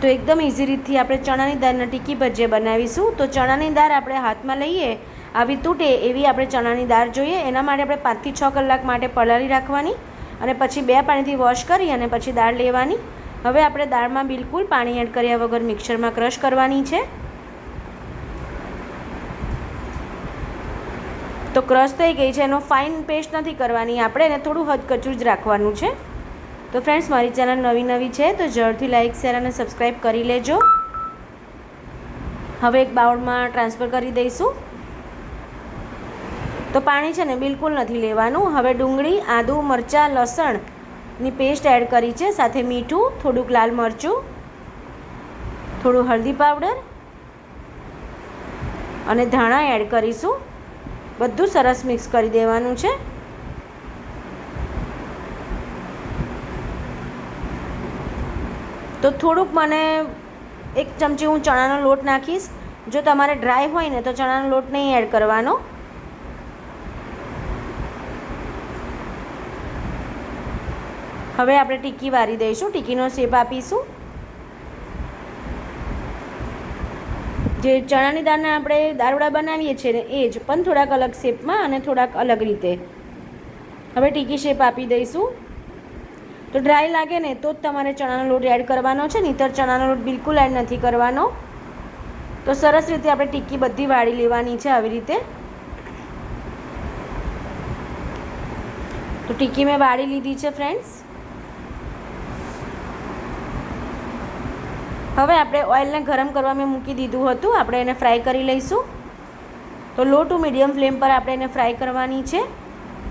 તો એકદમ ઇઝી રીતથી આપણે ચણાની દાળના ટીકી ભજીયા બનાવીશું. તો ચણાની દાળ આપણે હાથમાં લઈએ આવી તૂટે એવી આપણે ચણાની દાળ જોઈએ. એના માટે આપણે 5 થી 6 કલાક માટે પલાળી રાખવાની અને પછી 2 પાણીથી વોશ કરી અને પછી દાળ લેવાની. હવે આપણે દાળમાં બિલકુલ પાણી એડ કર્યા વગર મિક્સરમાં ક્રશ કરવાની છે. તો ક્રશ થઈ ગઈ છે, એનો ફાઇન પેસ્ટ નથી કરવાની આપણે, એને થોડું હદકચું જ રાખવાનું છે. તો ફ્રેન્ડ્સ, મારી ચેનલ નવી છે તો જરૂરથી લાઇક, શેર અને સબસ્ક્રાઈબ કરી લેજો. હવે એક બાઉલમાં ટ્રાન્સફર કરી દઈશું. તો પાણી છે ને બિલકુલ નથી લેવાનું. હવે ડુંગળી, આદુ, મરચાં, લસણની પેસ્ટ એડ કરી છે, સાથે મીઠું, થોડુંક લાલ મરચું, થોડું હળદી પાવડર અને ધાણા એડ કરીશું. બધું સરસ મિક્સ કરી દેવાનું છે. તો થોડુંક મને 1 ચમચી હું ચણાનો લોટ નાખીશ. જો તમારે ડ્રાય હોય ને તો ચણાનો લોટ નહીં એડ કરવાનો. હવે આપણે ટીકી વારી દઈશું, ટીકીનો શેપ આપીશું. જે ચણાની દાળના આપણે દાળવડા બનાવીએ છીએ ને એ જ, પણ થોડાક અલગ શેપમાં અને થોડાક અલગ રીતે. હવે ટીકી શેપ આપી દઈશું. તો ડ્રાય લાગે ને તો જ તમારે ચણાનો લોટ એડ કરવાનો છે, નહીંતર ચણાનો લોટ બિલકુલ એડ નથી કરવાનો. તો સરસ રીતે આપણે ટીકી બધી વાળી લેવાની છે આવી રીતે. તો ટીકી મેં વાળી લીધી છે ફ્રેન્ડ્સ. હવે આપણે ઓઇલને ગરમ કરવા મેં મૂકી દીધું હતું, આપણે એને ફ્રાય કરી લઈશું. તો લો ટુ મીડિયમ ફ્લેમ પર આપણે એને ફ્રાય કરવાની છે.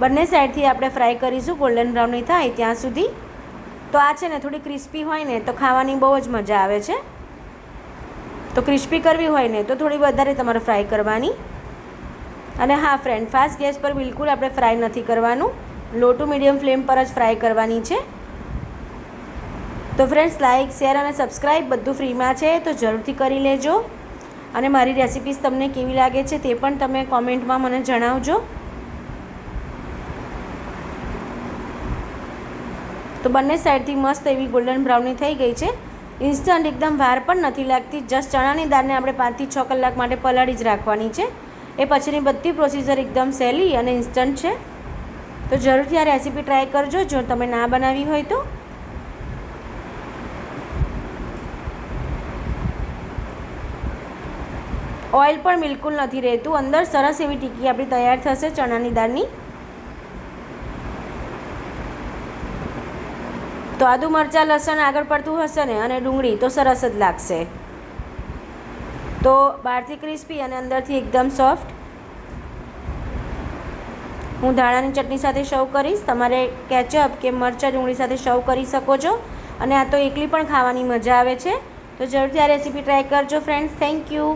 બંને સાઈડથી આપણે ફ્રાય કરીશું, ગોલ્ડન બ્રાઉન નહીં થાય ત્યાં સુધી. તો આ છે ને થોડી ક્રિસ્પી હોય ને તો ખાવાની બહુ જ મજા આવે છે. તો ક્રિસ્પી કરવી હોય ને તો થોડી વધારે તમારે ફ્રાય કરવાની. અને હા ફ્રેન્ડ, ફાસ્ટ ગેસ પર બિલકુલ આપણે ફ્રાય નથી કરવાનું, લો ટુ મીડિયમ ફ્લેમ પર જ ફ્રાય કરવાની છે. તો ફ્રેન્ડ્સ, લાઇક, શેર અને સબસ્ક્રાઈબ બધું ફ્રીમાં છે તો જરૂરથી કરી લેજો. અને મારી રેસિપીસ તમને કેવી લાગે છે તે પણ તમે કોમેન્ટમાં મને જણાવજો. તો બંને સાઈડથી મસ્ત એવી ગોલ્ડન બ્રાઉની થઈ ગઈ છે. ઇન્સ્ટન્ટ એકદમ વાર પણ નથી લાગતી. જસ્ટ ચણાની દાળને આપણે 5 થી 6 કલાક માટે પલાળી જ રાખવાની છે. એ પછીની બધી પ્રોસીજર એકદમ સહેલી અને ઇન્સ્ટન્ટ છે. તો જરૂરથી આ રેસીપી ટ્રાય કરજો જો તમે ના બનાવી હોય તો. ઓઇલ પણ બિલકુલ નથી રહેતું. અંદર સરસ એવી ટીકી આપણી તૈયાર થશે ચણાની દાળની. તો આદુ, મરચાં, લસણ આગળ પડતું હશે ને અને ડુંગળી તો સરસ જ લાગશે. તો બહારથી ક્રિસ્પી અને અંદરથી એકદમ સોફ્ટ. હું ધાણાની ચટણી સાથે સર્વ કરીશ. તમારે કેચઅપ કે મરચાં ડુંગળી સાથે સર્વ કરી શકો છો. અને આ તો એકલી પણ ખાવાની મજા આવે છે. તો જરૂરથી આ રેસીપી ટ્રાય કરજો ફ્રેન્ડ્સ. Thank you.